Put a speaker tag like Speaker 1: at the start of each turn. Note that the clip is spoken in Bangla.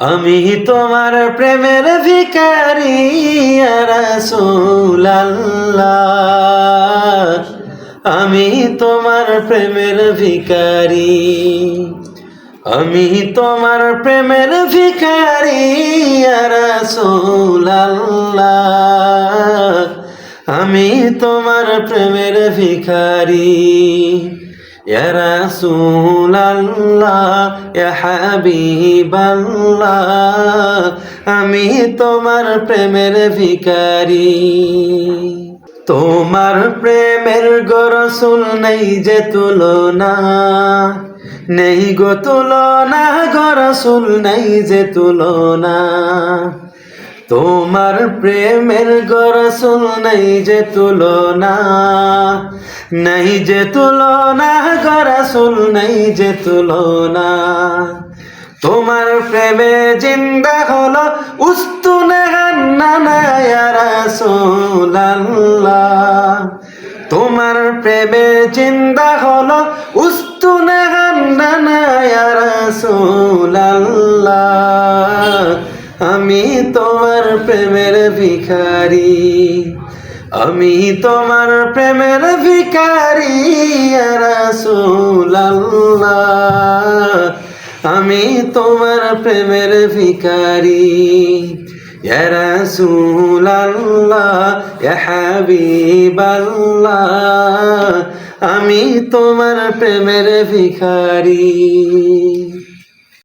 Speaker 1: আমি তোমার প্রেমের ভিখারি ইয়া রাসূলুল্লাহ, আমি তোমার প্রেমের ভিখারি, আমি তোমার প্রেমের ভিখারি ইয়া রাসূলুল্লাহ, আমি তোমার প্রেমের ভিখারি। ইয়া রাসূলুল্লাহ ইয়া হাবিবাল্লাহ, আমি তোমার প্রেমের ভিখারি। তোমার প্রেমের গো রাসূল নেই যে তুলনা, নেই গো তুলনা গো রাসূল নেই যে তুলনা। তোমার প্রেমের গো রাসূল নেই যে তুলনা, নেই যে তুলনা গো রাসূল নেই যে তুলনা। তোমার প্রেমে জিন্দা হলো উস্তুনে হান্নানা ইয়া রাসূলুল্লাহ, তোমার প্রেমে জিন্দা হলো উস্তুনে হান্নানা ইয়া রাসূলুল্লাহ, আমি তোমার প্রেমের ভিখারি, আমি তোমার প্রেমের ভিখারি ইয়া রাসূলুল্লাহ, আমি তোমার প্রেমের ভিখারি। ইয়া রাসূলুল্লাহ ইয়া হাবিবাল্লাহ, আমি তোমার প্রেমের ভিখারি।